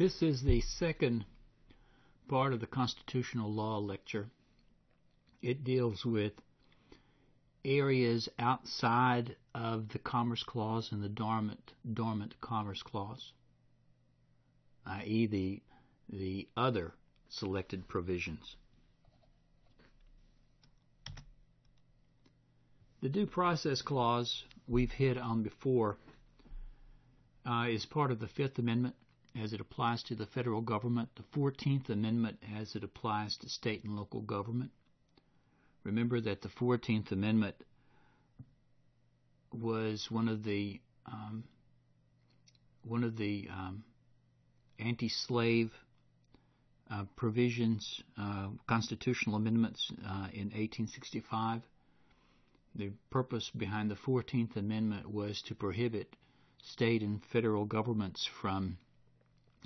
This is the second part of the constitutional law lecture. It deals with areas outside of the Commerce Clause and the dormant Commerce Clause, i.e. the other selected provisions. The Due Process Clause we've hit on before is part of the Fifth Amendment as it applies to the federal government, the 14th Amendment as it applies to state and local government. Remember that the 14th Amendment was one of the anti-slave provisions, constitutional amendments in 1865. The purpose behind the 14th Amendment was to prohibit state and federal governments from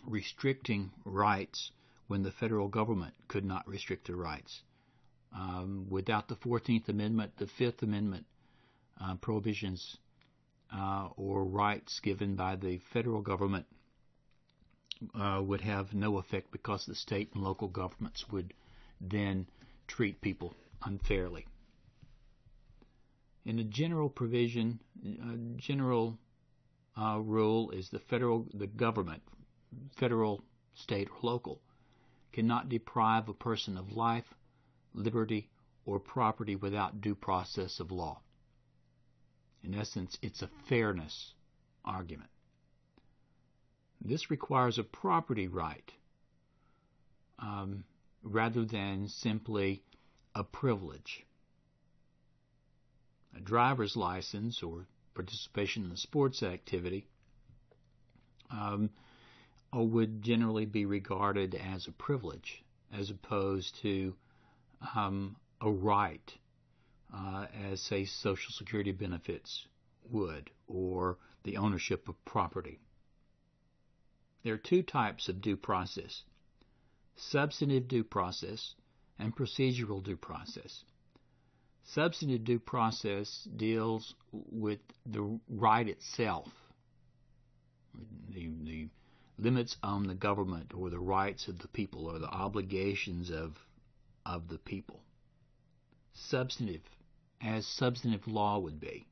restricting rights when the federal government could not restrict their rights. Without the 14th Amendment, the Fifth Amendment prohibitions or rights given by the federal government would have no effect because the state and local governments would then treat people unfairly. In the general provision, general rule is the government, federal, state, or local, cannot deprive a person of life, liberty, or property without due process of law. In essence, it's a fairness argument. This requires a property right rather than simply a privilege. A driver's license or participation in a sports activity would generally be regarded as a privilege as opposed to a right, as, say, Social Security benefits would, or the ownership of property. There are two types of due process: substantive due process and procedural due process. Substantive due process deals with the right itself, the limits on the government or the rights of the people or the obligations of the people. Substantive, as substantive law would be.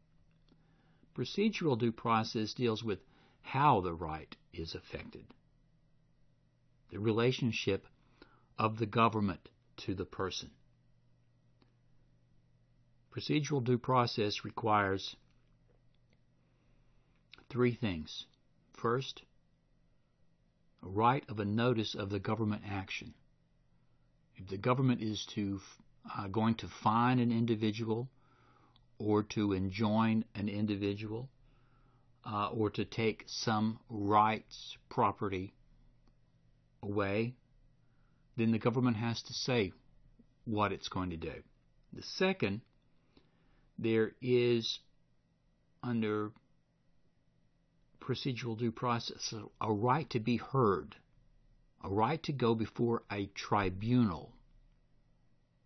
Procedural due process deals with how the right is affected, the relationship of the government to the person. Procedural due process requires three things. First, a right of a notice of the government action. If the government is going to fine an individual or to enjoin an individual or to take some rights, property away, then the government has to say what it's going to do. The second, there is, under procedural due process, a right to be heard, a right to go before a tribunal,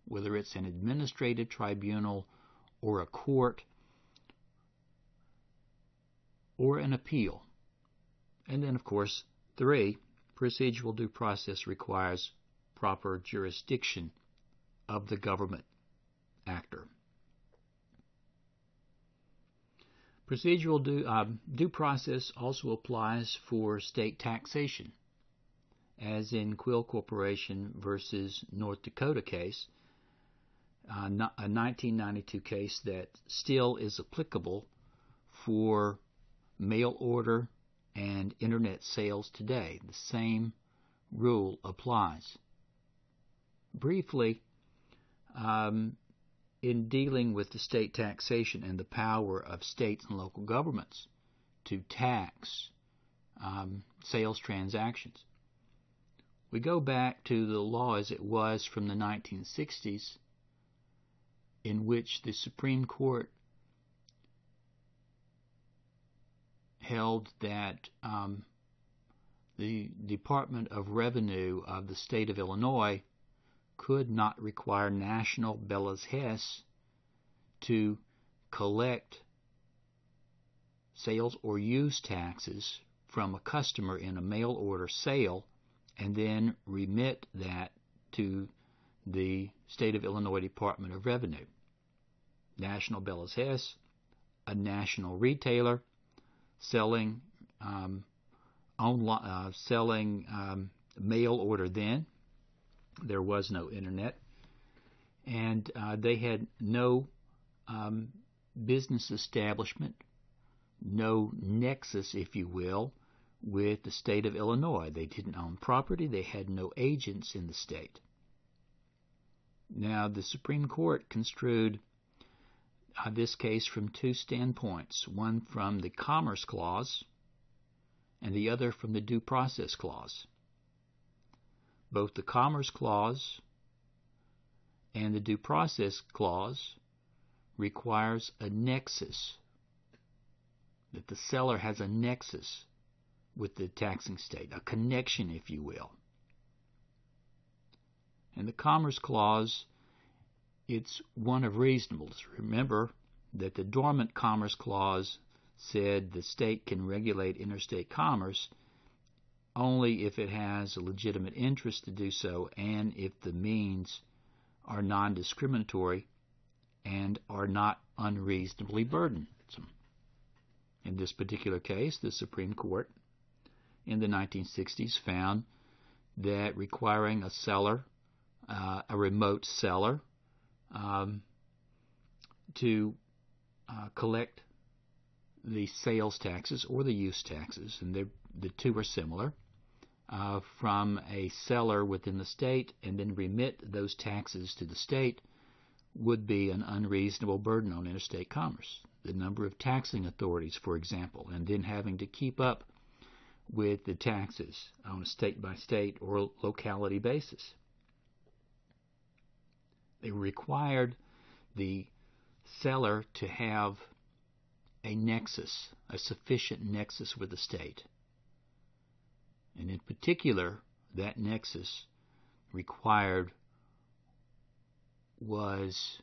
whether it's an administrative tribunal or a court or an appeal. And then, of course, three, procedural due process requires proper jurisdiction of the government actor. Procedural due process also applies for state taxation, as in Quill Corporation versus North Dakota case, a 1992 case that still is applicable for mail order and internet sales today. The same rule applies. Briefly, in dealing with the state taxation and the power of states and local governments to tax sales transactions, we go back to the law as it was from the 1960s, in which the Supreme Court held that the Department of Revenue of the state of Illinois could not require national Bellas Hess to collect sales or use taxes from a customer in a mail order sale and then remit that to the State of Illinois Department of Revenue. National Bellas Hess, a national retailer selling mail order then. There was no internet, and they had no business establishment, no nexus, if you will, with the state of Illinois. They didn't own property. They had no agents in the state. Now, the Supreme Court construed this case from two standpoints, one from the Commerce Clause and the other from the Due Process Clause. Both the Commerce Clause and the Due Process Clause requires a nexus, that the seller has a nexus with the taxing state, a connection, if you will. In the Commerce Clause, it's one of reasonableness. Remember that the Dormant Commerce Clause said the state can regulate interstate commerce only if it has a legitimate interest to do so and if the means are non-discriminatory and are not unreasonably burdensome. In this particular case, the Supreme Court in the 1960s found that requiring a seller, a remote seller, to collect the sales taxes or the use taxes, and the two are similar, from a seller within the state and then remit those taxes to the state would be an unreasonable burden on interstate commerce. The number of taxing authorities, for example, and then having to keep up with the taxes on a state-by-state or locality basis. They required the seller to have a nexus, a sufficient nexus with the state. And in particular, that nexus required was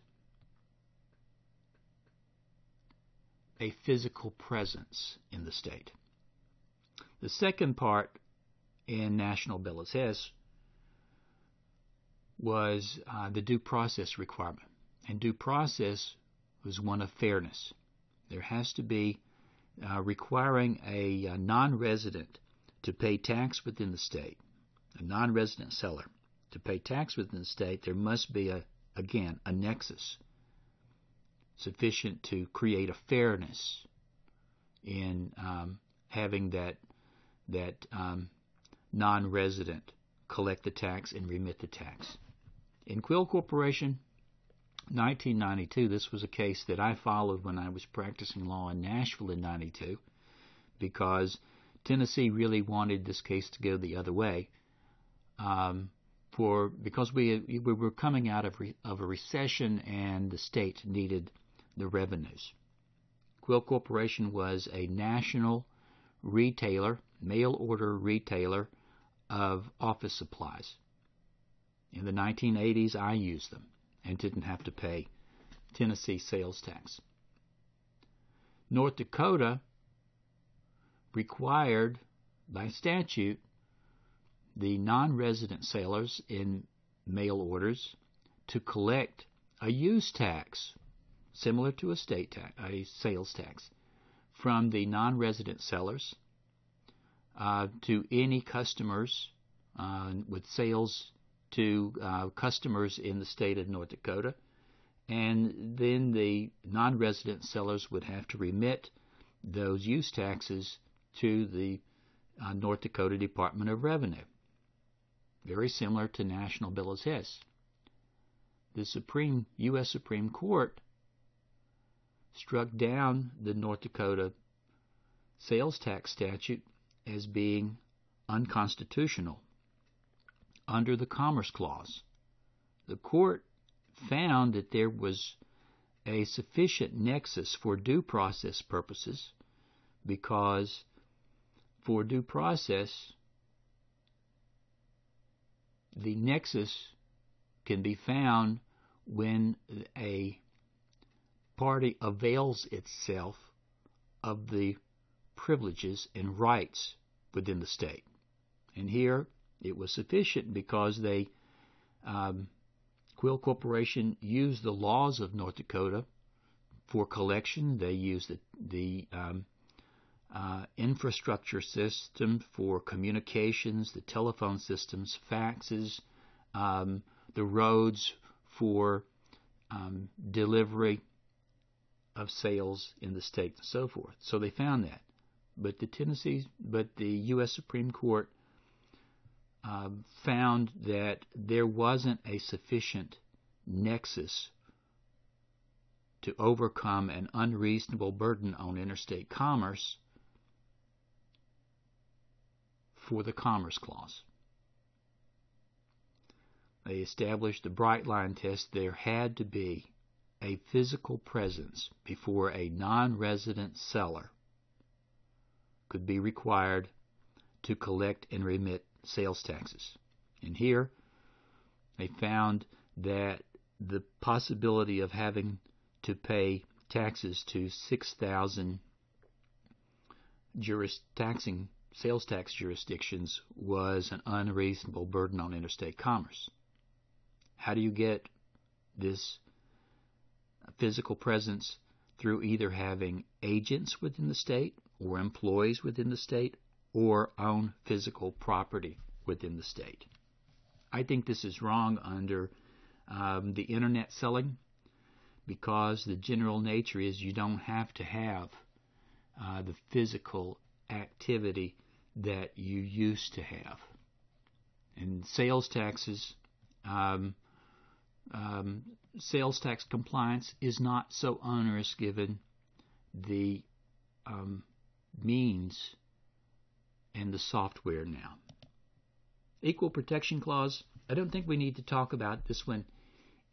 a physical presence in the state. The second part in National Bellas Hess was the due process requirement. And due process was one of fairness. There has to be requiring a non-resident to pay tax within the state, a non-resident seller to pay tax within the state. There must be, again, a nexus sufficient to create a fairness in having that non-resident collect the tax and remit the tax. In Quill Corporation, 1992, this was a case that I followed when I was practicing law in Nashville in 92, because Tennessee really wanted this case to go the other way, because we were coming out of a recession and the state needed the revenues. Quill Corporation was a national retailer, mail order retailer of office supplies. In the 1980s, I used them and didn't have to pay Tennessee sales tax. North Dakota required by statute the non-resident sellers in mail orders to collect a use tax similar to a state tax, a sales tax, from the non-resident sellers to any customers with sales to customers in the state of North Dakota, and then the non-resident sellers would have to remit those use taxes to the North Dakota Department of Revenue. Very similar to National Bellas Hess. The U.S. Supreme Court struck down the North Dakota sales tax statute as being unconstitutional under the Commerce Clause. The court found that there was a sufficient nexus for due process purposes, because for due process, the nexus can be found when a party avails itself of the privileges and rights within the state. And here it was sufficient because Quill Corporation used the laws of North Dakota for collection. They used the infrastructure system for communications, the telephone systems, faxes, the roads for delivery of sales in the state and so forth. So they found that. But the U.S. Supreme Court found that there wasn't a sufficient nexus to overcome an unreasonable burden on interstate commerce for the Commerce Clause. They established the bright line test. There had to be a physical presence before a non-resident seller could be required to collect and remit sales taxes. And here they found that the possibility of having to pay taxes to 6,000 sales tax jurisdictions was an unreasonable burden on interstate commerce. How do you get this physical presence? Through either having agents within the state or employees within the state or own physical property within the state. I think this is wrong under the internet selling, because the general nature is you don't have to have the physical activity that you used to have. And sales taxes, sales tax compliance is not so onerous given the means and the software now. Equal Protection Clause, I don't think we need to talk about this one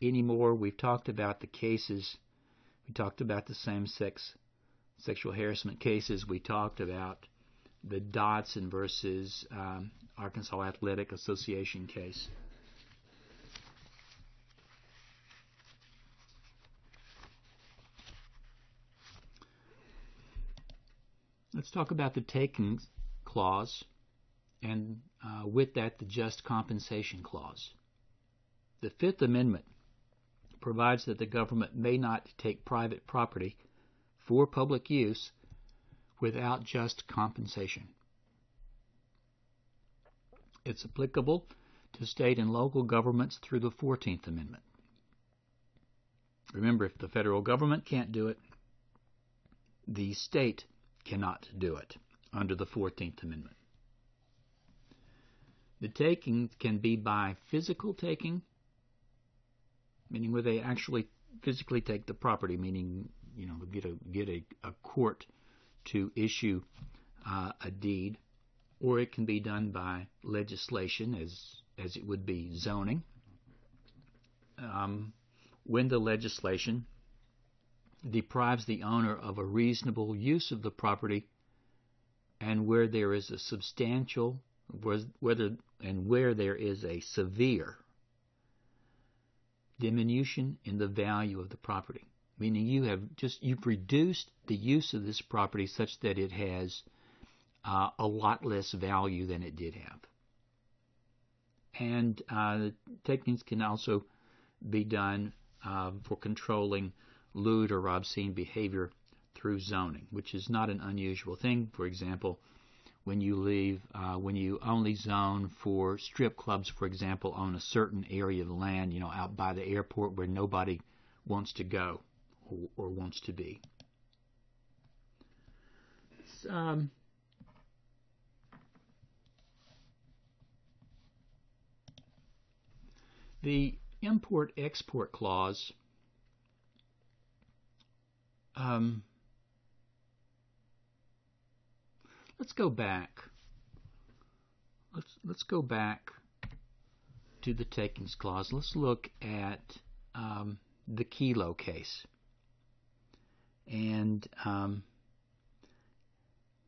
anymore. We've talked about the cases. We talked about the same-sex sexual harassment cases. We talked about the Dodson versus Arkansas Athletic Association case. Let's talk about the Takings Clause, and with that, the Just Compensation Clause. The Fifth Amendment provides that the government may not take private property for public use without just compensation. It's applicable to state and local governments through the 14th Amendment. Remember, if the federal government can't do it, the state cannot do it under the 14th Amendment. The taking can be by physical taking, meaning where they actually physically take the property, meaning get a court to issue a deed, or it can be done by legislation, as it would be zoning. When the legislation deprives the owner of a reasonable use of the property, and where there is a substantial, where there is a severe diminution in the value of the property, meaning you've reduced the use of this property such that it has a lot less value than it did have. And techniques can also be done for controlling lewd or obscene behavior through zoning, which is not an unusual thing. For example, when you only zone for strip clubs, for example, on a certain area of the land, out by the airport where nobody wants to go or wants to be. The Import-Export Clause let's go back. Let's go back to the Takings Clause. Let's look at the Kelo case. And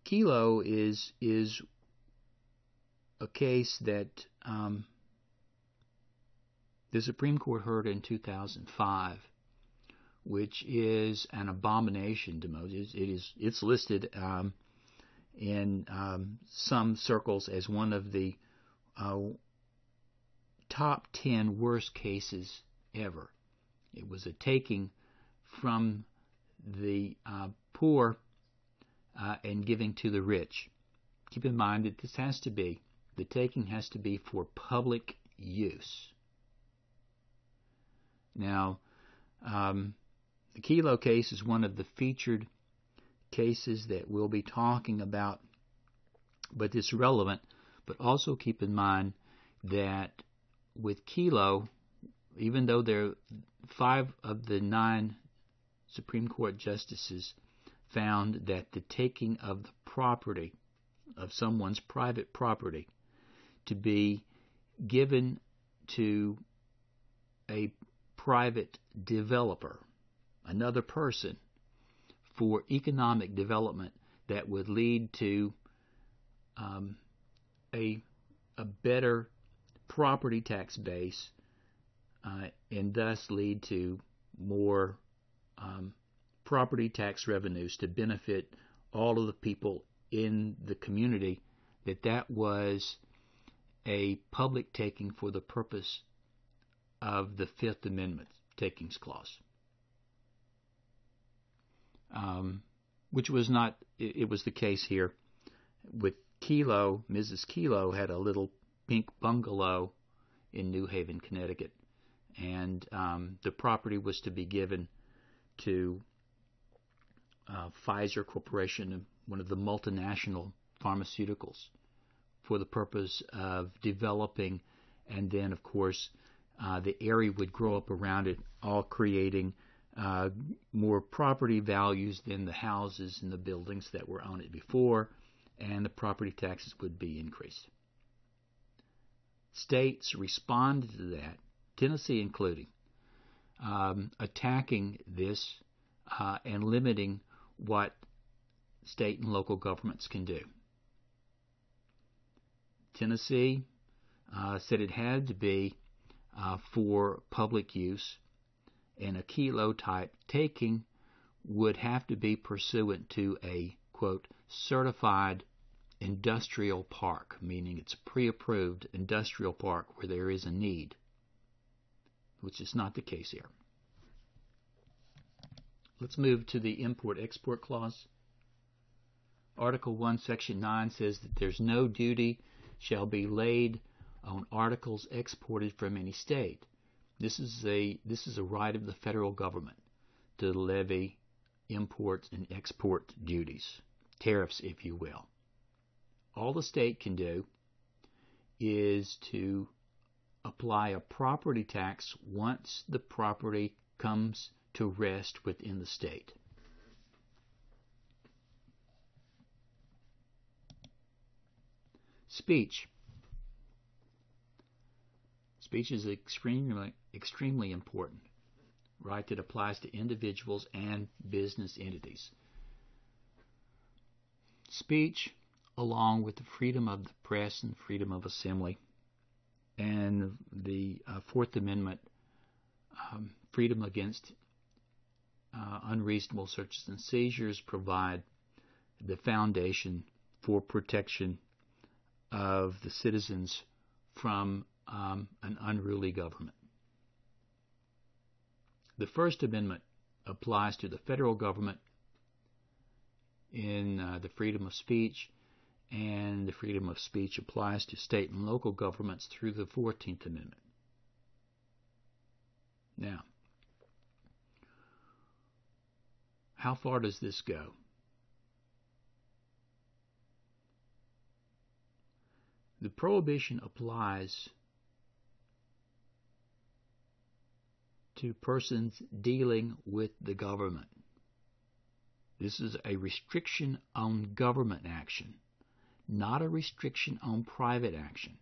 Kelo is a case that the Supreme Court heard in 2005, which is an abomination to Moses. It's listed in some circles as one of the top 10 worst cases ever. It was a taking from the poor and giving to the rich. Keep in mind that the taking has to be for public use. Now, the Kelo case is one of the featured cases that we'll be talking about, but it's relevant. But also keep in mind that with Kelo, even though there are 5 of the 9 Supreme Court justices found that the taking of the property, of someone's private property, to be given to a private developer, another person, for economic development that would lead to a better property tax base and thus lead to more property tax revenues to benefit all of the people in the community, that was a public taking for the purpose of the Fifth Amendment takings clause. Which was not, it was the case here with Kelo. Mrs. Kelo had a little pink bungalow in New Haven, Connecticut, and the property was to be given to Pfizer Corporation, one of the multinational pharmaceuticals, for the purpose of developing, and then, of course, the area would grow up around it, all creating more property values than the houses and the buildings that were on it before, and the property taxes would be increased. States responded to that, Tennessee including, attacking this and limiting what state and local governments can do. Tennessee said it had to be for public use, and a Kelo type taking would have to be pursuant to a, quote, certified industrial park, meaning it's a pre-approved industrial park where there is a need, which is not the case here. Let's move to the Import-Export Clause. Article 1, Section 9 says that there's no duty shall be laid on articles exported from any state. This is a right of the federal government to levy import and export duties, tariffs, if you will. All the state can do is to apply a property tax once the property comes to rest within the state. Speech. Speech is extremely important, right, that applies to individuals and business entities. Speech, along with the freedom of the press and freedom of assembly, and the Fourth Amendment, freedom against unreasonable searches and seizures, provide the foundation for protection of the citizens from an unruly government. The First Amendment applies to the federal government in the freedom of speech, and the freedom of speech applies to state and local governments through the 14th Amendment. Now, how far does this go? The prohibition applies to persons dealing with the government. This is a restriction on government action, not a restriction on private action.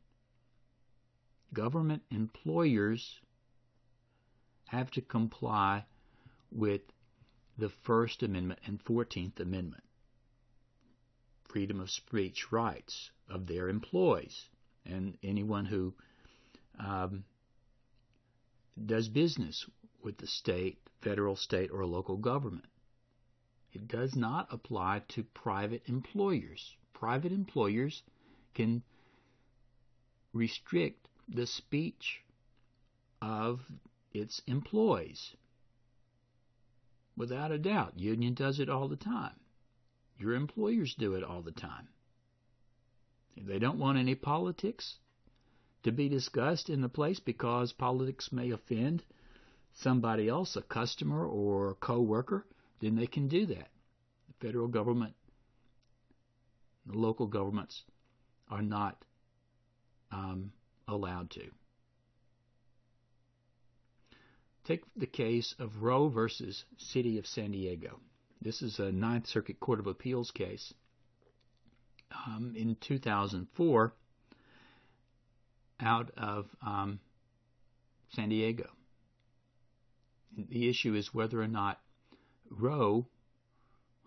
Government employers have to comply with the First Amendment and 14th Amendment freedom of speech rights of their employees and anyone who does business with the state, federal, state, or local government. It does not apply to private employers. private employers can restrict the speech of its employees. Without a doubt, union does it all the time. Your employers do it all the time. If they don't want any politics to be discussed in the place because politics may offend somebody else, a customer or a co-worker, then they can do that. The federal government, the local governments are not allowed to. Take the case of Roe versus City of San Diego. This is a Ninth Circuit Court of Appeals case. In 2004, out of San Diego. The issue is whether or not Roe,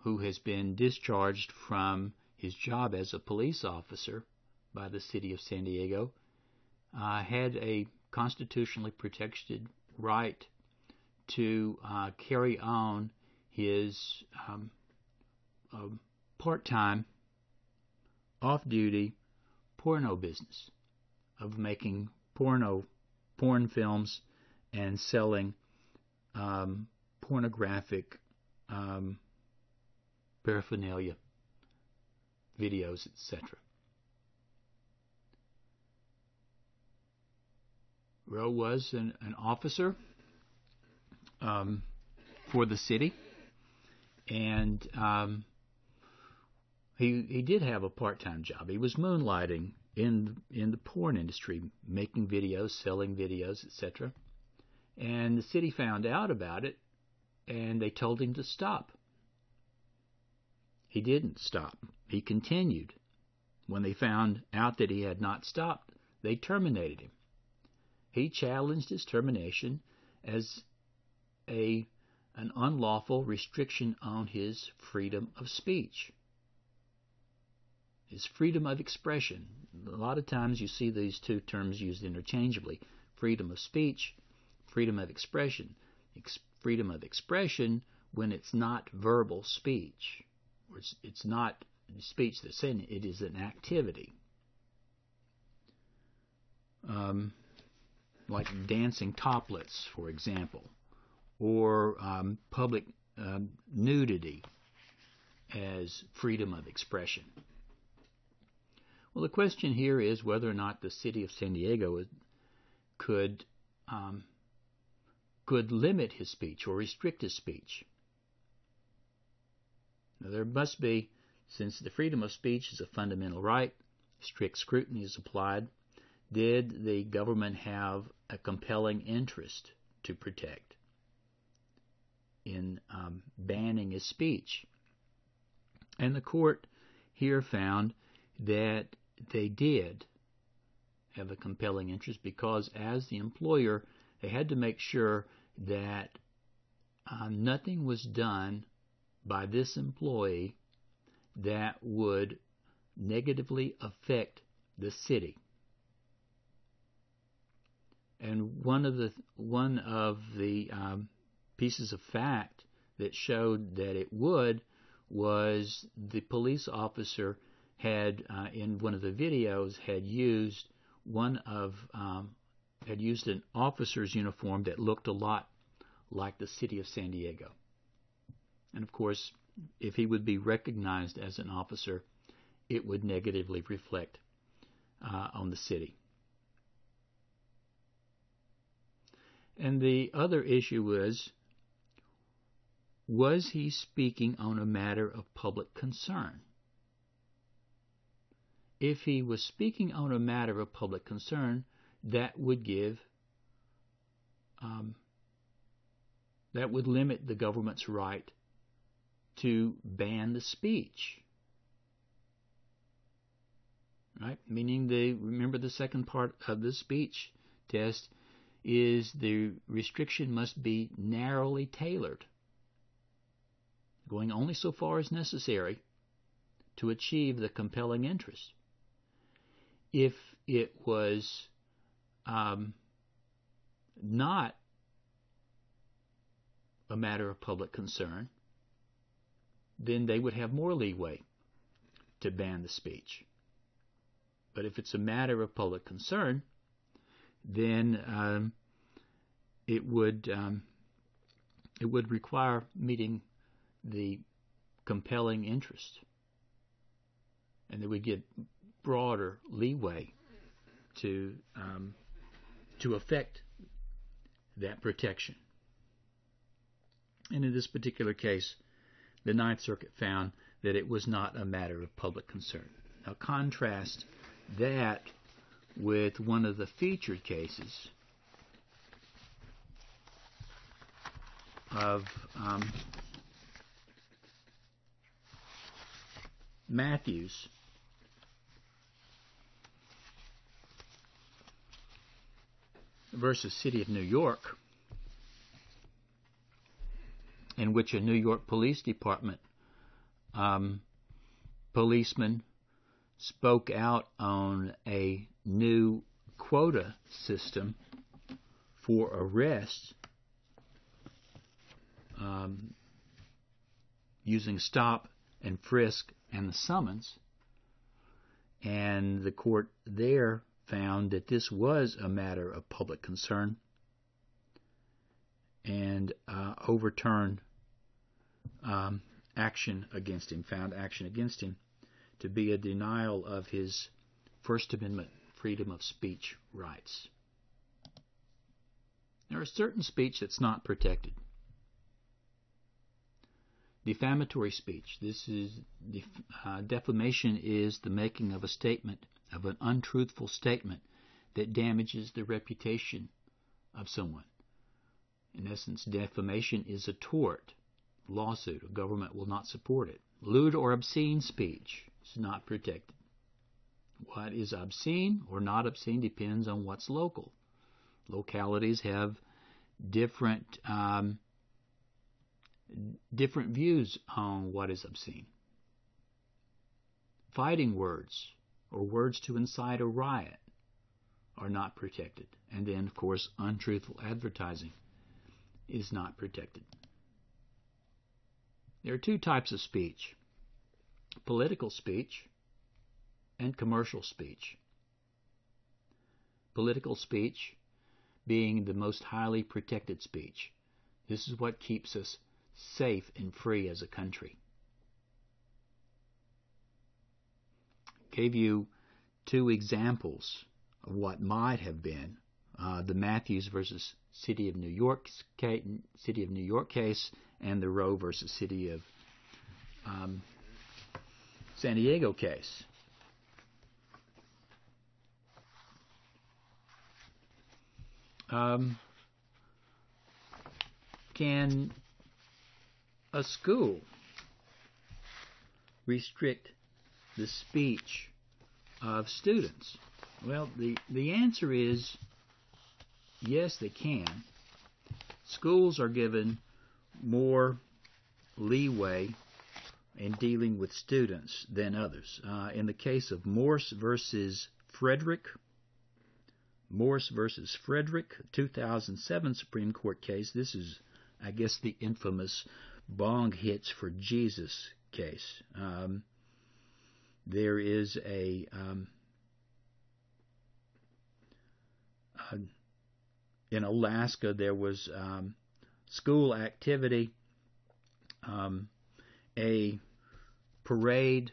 who has been discharged from his job as a police officer by the City of San Diego, had a constitutionally protected right to carry on his part-time, off-duty porno business of making porn films and selling pornographic paraphernalia, videos, etc. Roe was an officer for the city, and he did have a part-time job. He was moonlighting in the porn industry, making videos, selling videos, etc. And the city found out about it, and they told him to stop. He didn't stop. He continued. When they found out that he had not stopped, they terminated him. He challenged his termination as an unlawful restriction on his freedom of speech, his freedom of expression. A lot of times you see these two terms used interchangeably: freedom of speech, freedom of expression. Freedom of expression when it's not verbal speech, or it's not speech that's saying it is an activity. Like dancing topless, for example, or public nudity as freedom of expression. Well, the question here is whether or not the city of San Diego could limit his speech or restrict his speech. Now, there must be, since the freedom of speech is a fundamental right, strict scrutiny is applied. Did the government have a compelling interest to protect in banning his speech? And the court here found that they did have a compelling interest, because as the employer, they had to make sure that nothing was done by this employee that would negatively affect the city. And one of the pieces of fact that showed that it would was the police officer had in one of the videos had used an officer's uniform that looked a lot like the city of San Diego. And of course, if he would be recognized as an officer, it would negatively reflect on the city. And the other issue was he speaking on a matter of public concern? If he was speaking on a matter of public concern, that would limit the government's right to ban the speech. Right? Meaning remember the second part of the speech test is the restriction must be narrowly tailored, going only so far as necessary to achieve the compelling interest. If it was not a matter of public concern, then they would have more leeway to ban the speech. But if it's a matter of public concern, then it would require meeting the compelling interest, and they would get broader leeway to affect that protection. And in this particular case, the Ninth Circuit found that it was not a matter of public concern. Now contrast that with one of the featured cases of Matthews versus City of New York, in which a New York Police Department policeman spoke out on a new quota system for arrests using stop and frisk and the summons, and the court there found that this was a matter of public concern and overturned action against him, found action against him to be a denial of his First Amendment freedom of speech rights. There is certain speech that's not protected. Defamatory speech. Defamation is the making of a statement, of an untruthful statement that damages the reputation of someone. In essence, defamation is a tort, lawsuit. A government will not support it. Lewd or obscene speech is not protected. What is obscene or not obscene depends on what's local. Localities have different views on what is obscene. Fighting words or words to incite a riot are not protected. And then, of course, untruthful advertising is not protected. There are two types of speech: political speech and commercial speech. Political speech being the most highly protected speech. This is what keeps us safe and free as a country. Gave you two examples of what might have been the Matthews versus City of New York case, and the Roe versus City of San Diego case. Can a school restrict the speech of students? Well, the answer is yes, they can. Schools are given more leeway in dealing with students than others. In the case of Morse versus Frederick, 2007 Supreme Court case, this is, I guess, the infamous bong hits for Jesus case. There is in Alaska, there was school activity, a parade,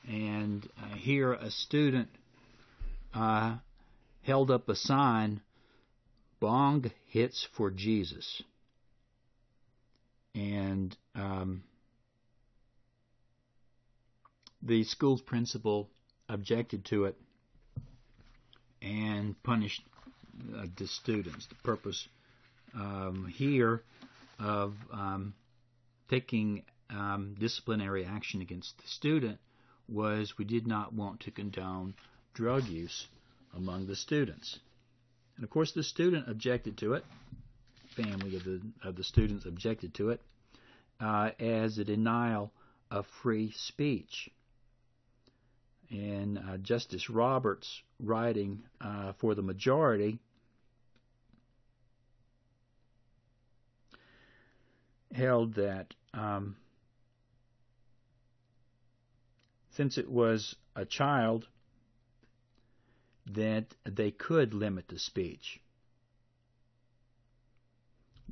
and here a student held up a sign, "Bong hits for Jesus." And the school's principal objected to it and punished the students. The purpose here of taking disciplinary action against the student was we did not want to condone drug use among the students. And of course the student objected to it, family of the students objected to it, as a denial of free speech. And Justice Roberts, writing for the majority, held that since it was a child, that they could limit the speech.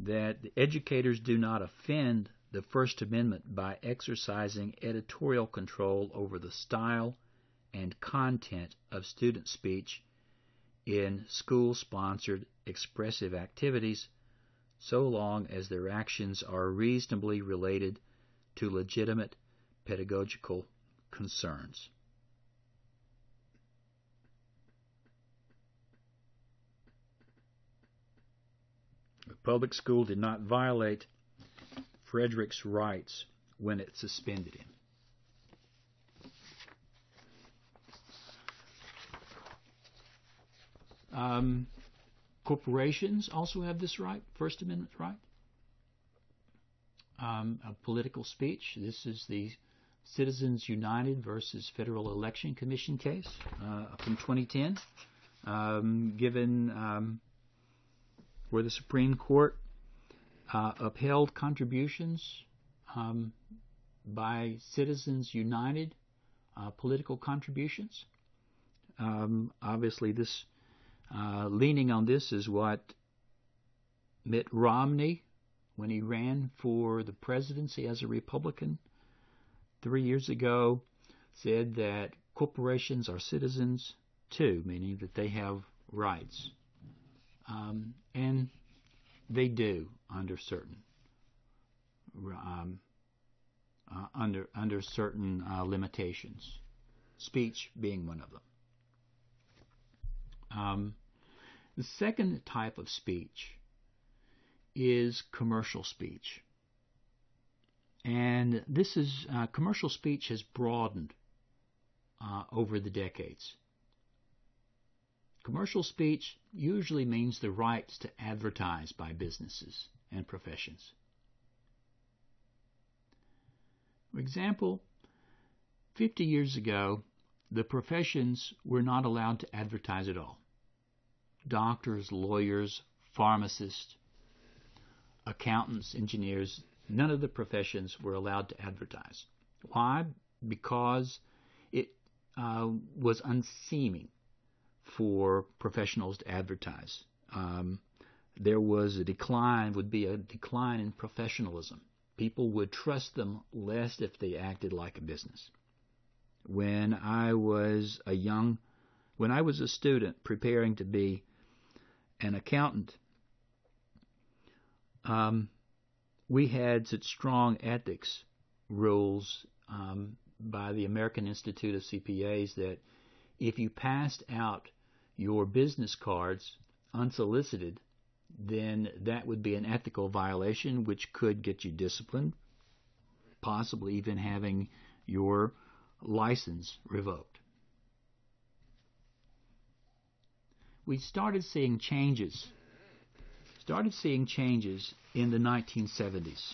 That the educators do not offend the First Amendment by exercising editorial control over the style and content of student speech in school-sponsored expressive activities, so long as their actions are reasonably related to legitimate pedagogical concerns. The public school did not violate Frederick's rights when it suspended him. Corporations also have this right, First Amendment right, of political speech. This is the Citizens United versus Federal Election Commission case from 2010, where the Supreme Court upheld contributions by Citizens United, political contributions. Obviously, this leaning on this is what Mitt Romney, when he ran for the presidency as a Republican 3 years ago, said that corporations are citizens too, meaning that they have rights. And they do under certain limitations, speech being one of them. The second type of speech is commercial speech. And this is, commercial speech has broadened over the decades. Commercial speech usually means the rights to advertise by businesses and professions. For example, 50 years ago, the professions were not allowed to advertise at all. Doctors, lawyers, pharmacists, accountants, engineers, none of the professions were allowed to advertise. Why? Because it was unseeming for professionals to advertise. There was would be a decline in professionalism. People would trust them less if they acted like a business. When I was a student preparing to be an accountant, we had such strong ethics rules by the American Institute of CPAs that if you passed out your business cards unsolicited, then that would be an ethical violation which could get you disciplined, possibly even having your license revoked. We started seeing changes in the 1970s.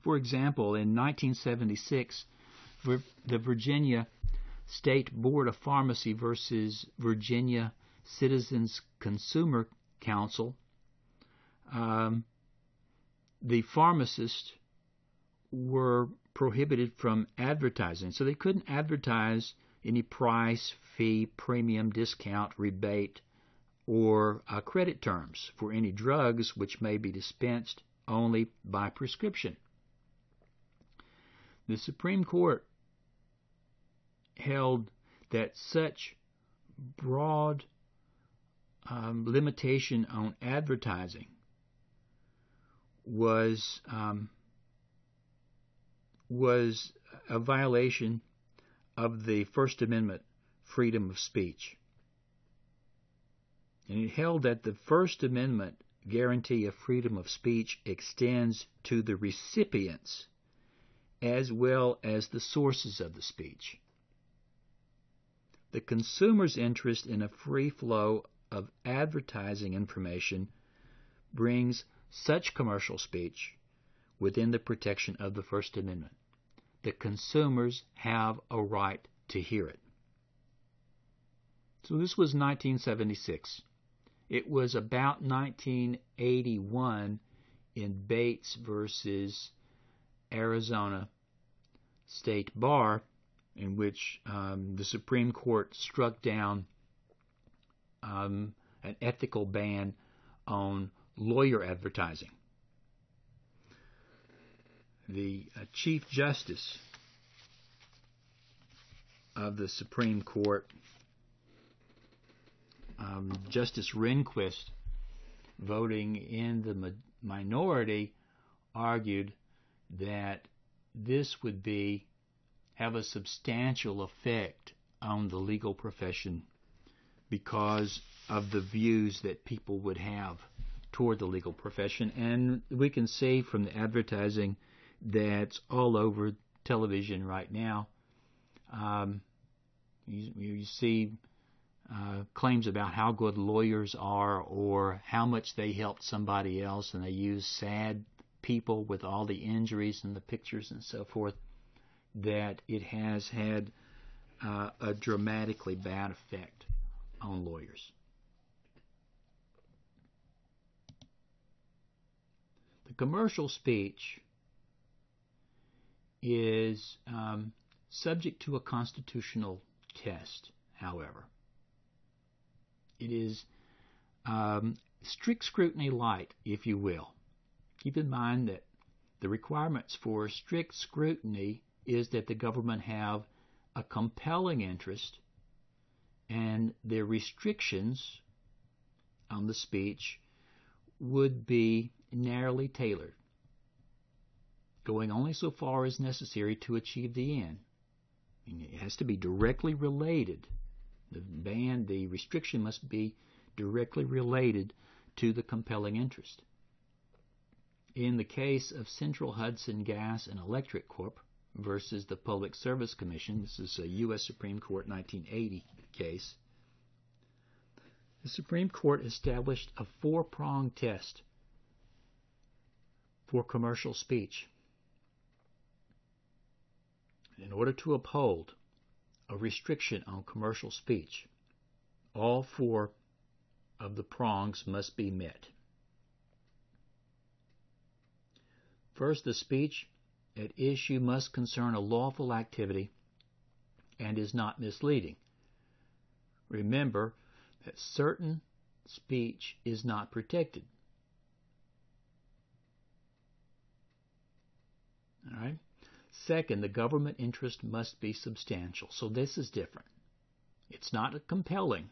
For example, in 1976, the Virginia State Board of Pharmacy versus Virginia Citizens Consumer Council, the pharmacists were prohibited from advertising. So they couldn't advertise any price, fee, premium, discount, rebate, or credit terms for any drugs which may be dispensed only by prescription. The Supreme Court held that such broad limitation on advertising was a violation of the First Amendment freedom of speech. And it held that the First Amendment guarantee of freedom of speech extends to the recipients as well as the sources of the speech. The consumer's interest in a free flow of advertising information brings such commercial speech within the protection of the First Amendment. The consumers have a right to hear it. So this was 1976. It was about 1981 in Bates versus Arizona State Bar, in which the Supreme Court struck down an ethical ban on lawyer advertising. The Chief Justice of the Supreme Court, Justice Rehnquist, voting in the minority, argued that this would have a substantial effect on the legal profession because of the views that people would have toward the legal profession. And we can see from the advertising that's all over television right now, you see claims about how good lawyers are or how much they helped somebody else, and they use sad people with all the injuries and the pictures and so forth, that it has had a dramatically bad effect on lawyers. The commercial speech is subject to a constitutional test, however. It is strict scrutiny light, if you will. Keep in mind that the requirements for strict scrutiny is that the government have a compelling interest, and their restrictions on the speech would be narrowly tailored, going only so far as necessary to achieve the end. It has to be directly related. The restriction must be directly related to the compelling interest. In the case of Central Hudson Gas and Electric Corp. Versus the Public Service Commission, this is a U.S. Supreme Court 1980 case, the Supreme Court established a 4-prong test for commercial speech. In order to uphold a restriction on commercial speech, all 4 of the prongs must be met. First, the speech at issue must concern a lawful activity and is not misleading. Remember that certain speech is not protected. All right. Second, the government interest must be substantial. So this is different. It's not a compelling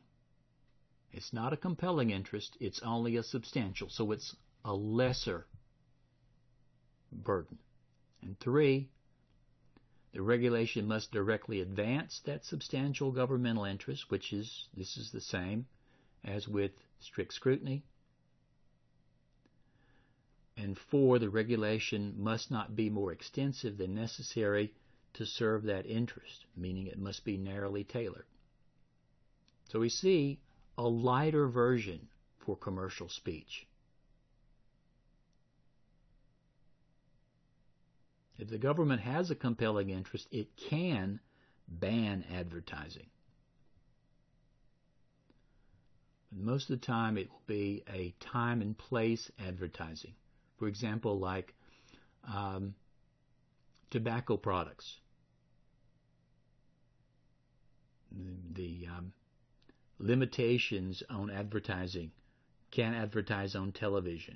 interest. It's only a substantial. So it's a lesser burden. And 3, the regulation must directly advance that substantial governmental interest, this is the same as with strict scrutiny. And 4, the regulation must not be more extensive than necessary to serve that interest, meaning it must be narrowly tailored. So we see a lighter version for commercial speech. If the government has a compelling interest, it can ban advertising. But most of the time it will be a time and place advertising. For example, like tobacco products. The limitations on advertising. Can't advertise on television.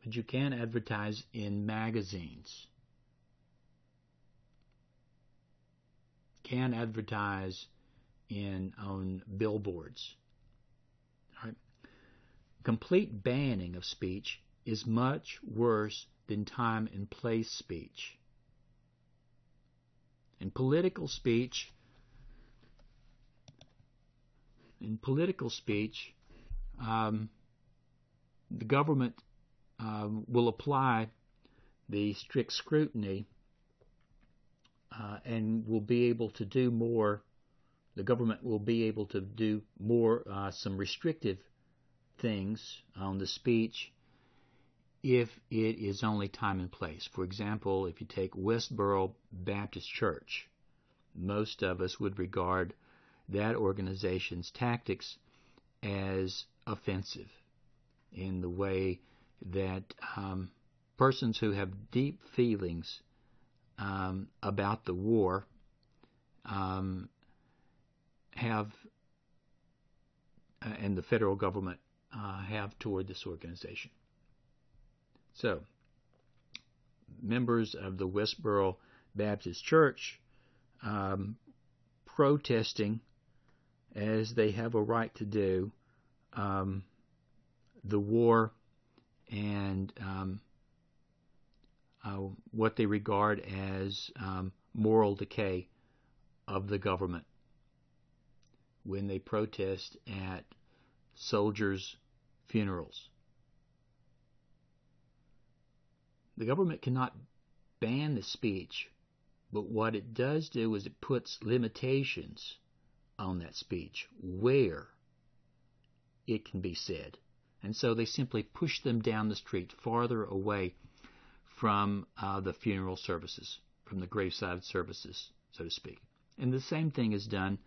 But you can advertise in magazines. Can advertise on billboards. All right. Complete banning of speech is much worse than time and place speech. In political speech, the government will apply the strict scrutiny and will be able to do more. The government will be able to do more, some restrictive things on the speech if it is only time and place. For example, if you take Westboro Baptist Church, most of us would regard that organization's tactics as offensive in the way that persons who have deep feelings about the war have, and the federal government have toward this organization. So, members of the Westboro Baptist Church protesting, as they have a right to do, the war and what they regard as moral decay of the government when they protest at soldiers' funerals. The government cannot ban the speech, but what it does do is it puts limitations on that speech, where it can be said. And so they simply push them down the street, farther away from the funeral services, from the graveside services, so to speak. And the same thing is done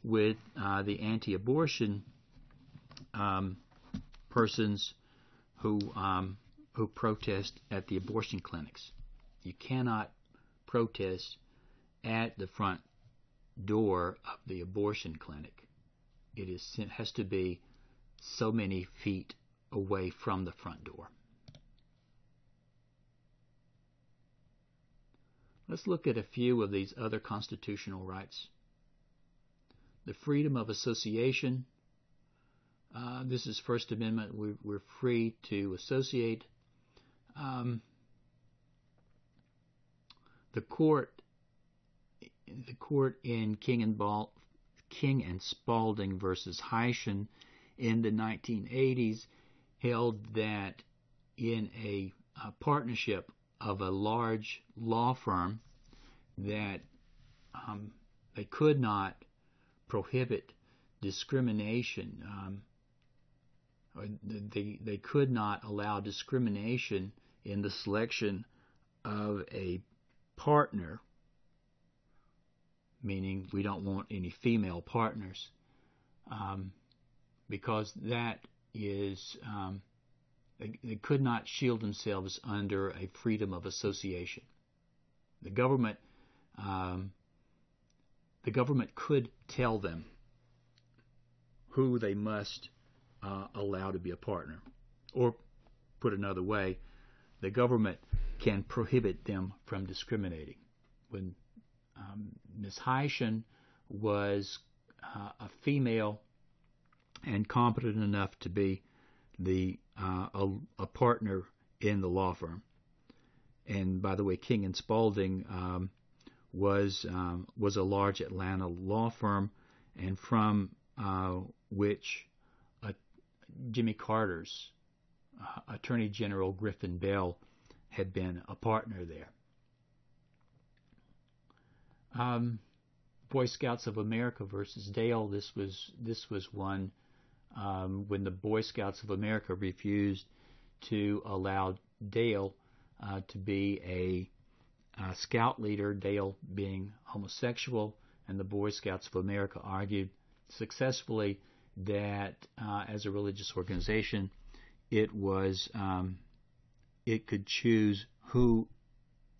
with the anti-abortion persons who protest at the abortion clinics. You cannot protest at the front door of the abortion clinic. It has to be so many feet away from the front door. Let's look at a few of these other constitutional rights. The freedom of association. This is First Amendment. We're free to associate. The court in King and Spalding versus Heischen in the 1980s held that in a partnership of a large law firm that they could not prohibit discrimination. They could not allow discrimination in the selection of a partner, meaning we don't want any female partners, because that is, they could not shield themselves under a freedom of association. The government could tell them who they must allow to be a partner. Or, put another way, the government can prohibit them from discriminating. When Ms. Heischen was a female and competent enough to be a partner in the law firm. And by the way, King and Spalding was a large Atlanta law firm, and from which Jimmy Carter's Attorney General Griffin Bell had been a partner there. Boy Scouts of America versus Dale. This was one when the Boy Scouts of America refused to allow Dale to be a scout leader, Dale being homosexual, and the Boy Scouts of America argued successfully that as a religious organization, it could choose who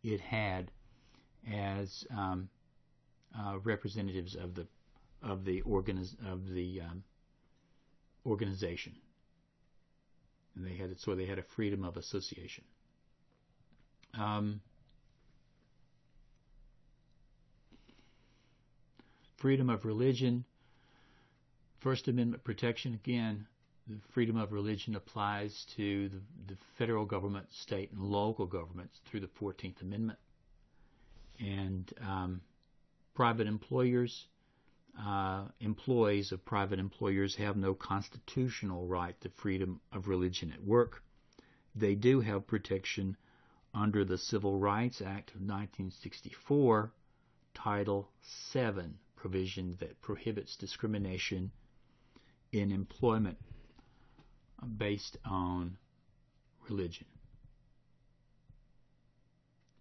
it had as representatives of the organization, and they had a freedom of association. Freedom of religion, First Amendment protection. Again, the freedom of religion applies to the federal government, state, and local governments through the 14th Amendment. And private employers, employees of private employers have no constitutional right to freedom of religion at work. They do have protection under the Civil Rights Act of 1964, Title VII, provision that prohibits discrimination in employment based on religion.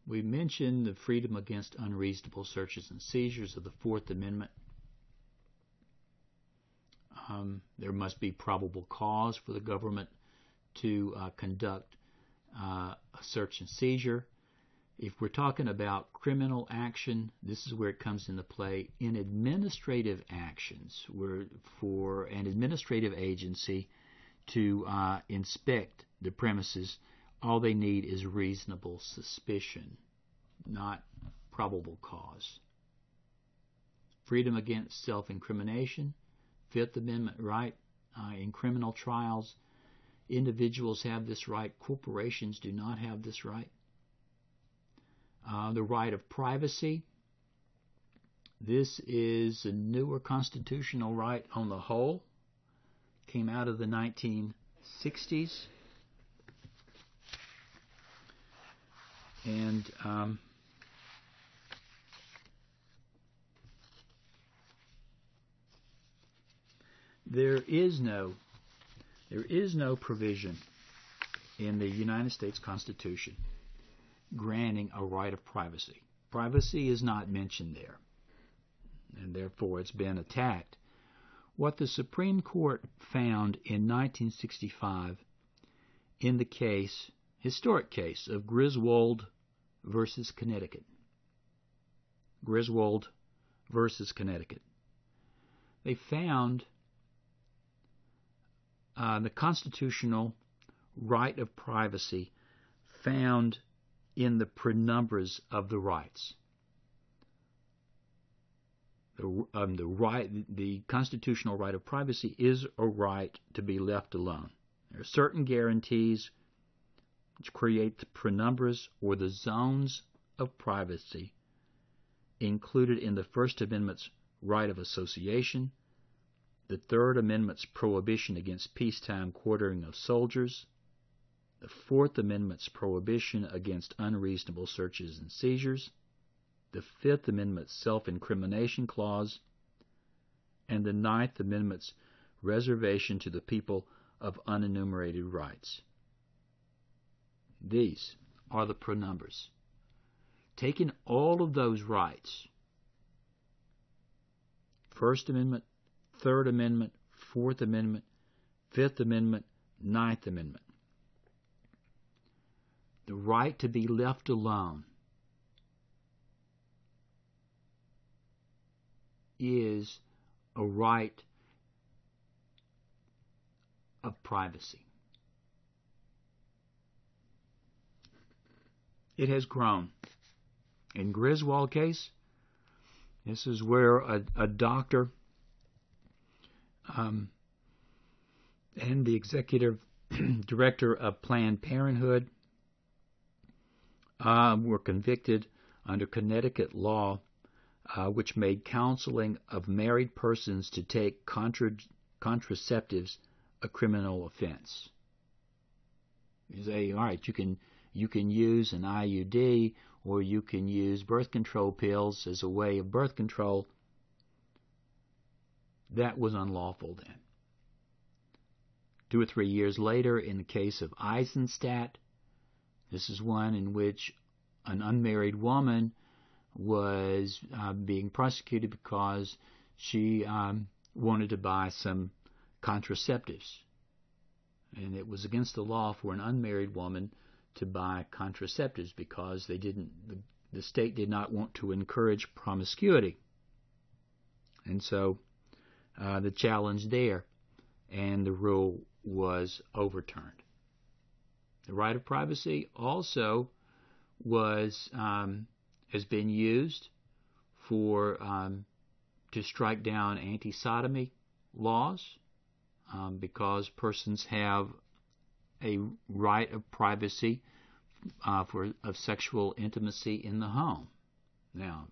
We mentioned the freedom against unreasonable searches and seizures of the Fourth Amendment. there must be probable cause for the government to conduct a search and seizure. If we're talking about criminal action, this is where it comes into play. In administrative actions, where for an administrative agency to inspect the premises, all they need is reasonable suspicion, not probable cause. Freedom against self-incrimination, Fifth Amendment right. In criminal trials, individuals have this right. Corporations do not have this right. The right of privacy. This is a newer constitutional right on the whole. Came out of the 1960s. And there is no provision in the United States Constitution granting a right of privacy. Privacy is not mentioned there, and therefore it's been attacked. What the Supreme Court found in 1965 in the historic case of Griswold versus Connecticut. Griswold versus Connecticut. They found the constitutional right of privacy found in the penumbras of the rights. The constitutional right of privacy is a right to be left alone. There are certain guarantees which create the penumbras or the zones of privacy included in the First Amendment's right of association, the Third Amendment's prohibition against peacetime quartering of soldiers, the Fourth Amendment's prohibition against unreasonable searches and seizures, the Fifth Amendment's self-incrimination clause, and the Ninth Amendment's reservation to the people of unenumerated rights. These are the penumbras. Taking all of those rights, First Amendment, Third Amendment, Fourth Amendment, Fifth Amendment, Ninth Amendment, the right to be left alone is a right of privacy. It has grown. In Griswold case, this is where a doctor and the executive director of Planned Parenthood were convicted under Connecticut law, which made counseling of married persons to take contraceptives a criminal offense. You say, all right, you can use an IUD or you can use birth control pills as a way of birth control. That was unlawful then. 2 or 3 years later, in the case of Eisenstadt, this is one in which an unmarried woman was being prosecuted because she wanted to buy some contraceptives. And it was against the law for an unmarried woman to buy contraceptives because the state did not want to encourage promiscuity. And so the challenge there, and the rule was overturned. The right of privacy also has been used to strike down anti-sodomy laws because persons have a right of privacy of sexual intimacy in the home. Now,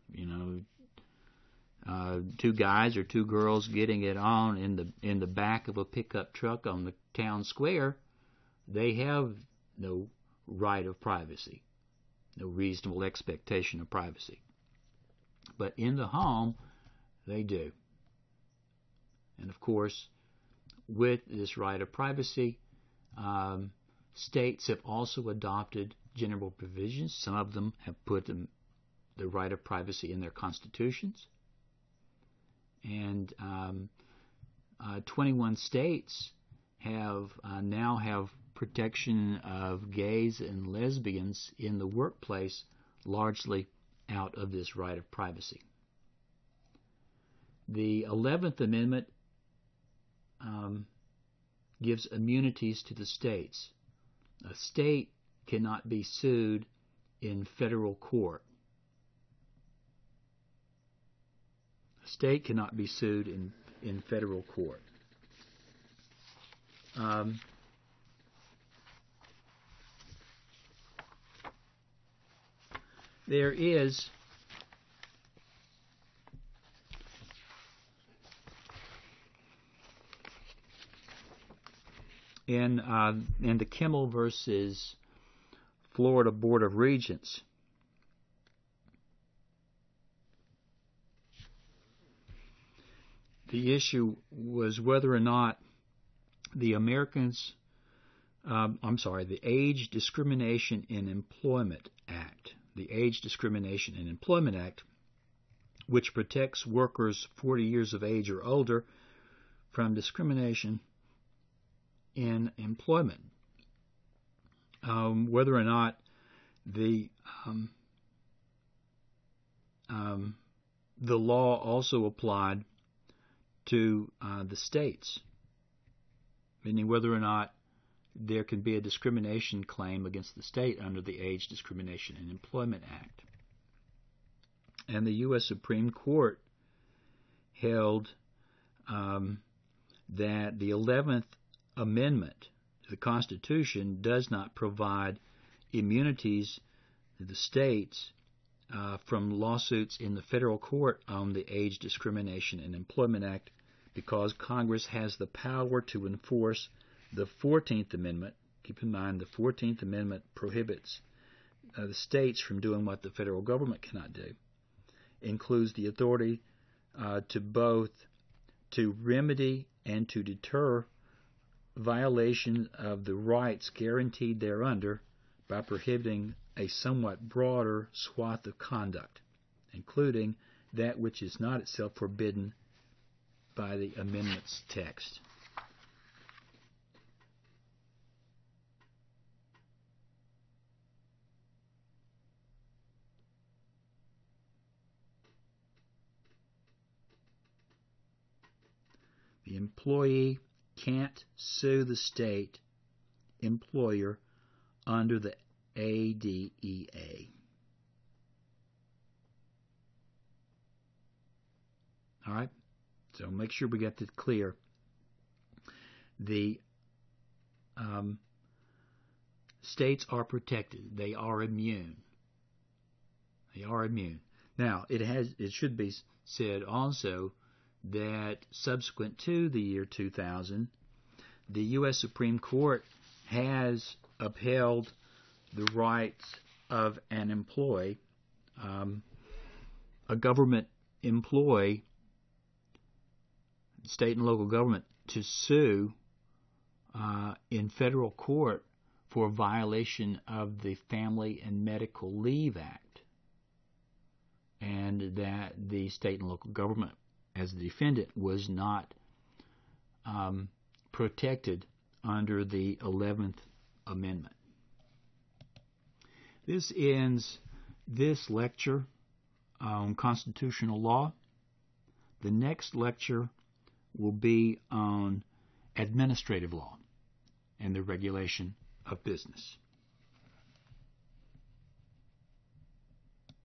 two guys or two girls getting it on in the back of a pickup truck on the town square, they have no right of privacy, no reasonable expectation of privacy. But in the home, they do. And of course, with this right of privacy, states have also adopted general provisions. Some of them have put the right of privacy in their constitutions. And 21 states now have protection of gays and lesbians in the workplace, largely out of this right of privacy. The 11th Amendment gives immunities to the states. A state cannot be sued in federal court. A state cannot be sued in federal court. There is in the Kimmel versus Florida Board of Regents, the issue was whether or not the Age Discrimination in Employment Act, which protects workers 40 years of age or older from discrimination in employment, whether or not the law also applied to the states, meaning whether or not there can be a discrimination claim against the state under the Age Discrimination in Employment Act. And the U.S. Supreme Court held that the 11th Amendment to the Constitution does not provide immunities to the states from lawsuits in the federal court on the Age Discrimination in Employment Act, because Congress has the power to enforce the 14th Amendment. Keep in mind, the 14th Amendment prohibits the states from doing what the federal government cannot do. Includes the authority to both to remedy and to deter violation of the rights guaranteed thereunder by prohibiting a somewhat broader swath of conduct, including that which is not itself forbidden by the amendment's text. The employee can't sue the state employer under the ADEA. All right? So make sure we get that clear. The states are protected. They are immune. They are immune. Now, it should be said also that subsequent to the year 2000, the U.S. Supreme Court has upheld the rights of an employee, a government employee, state and local government, to sue in federal court for violation of the Family and Medical Leave Act, and that the state and local government, as the defendant, was not protected under the 11th Amendment. This ends this lecture on constitutional law. The next lecture will be on administrative law and the regulation of business.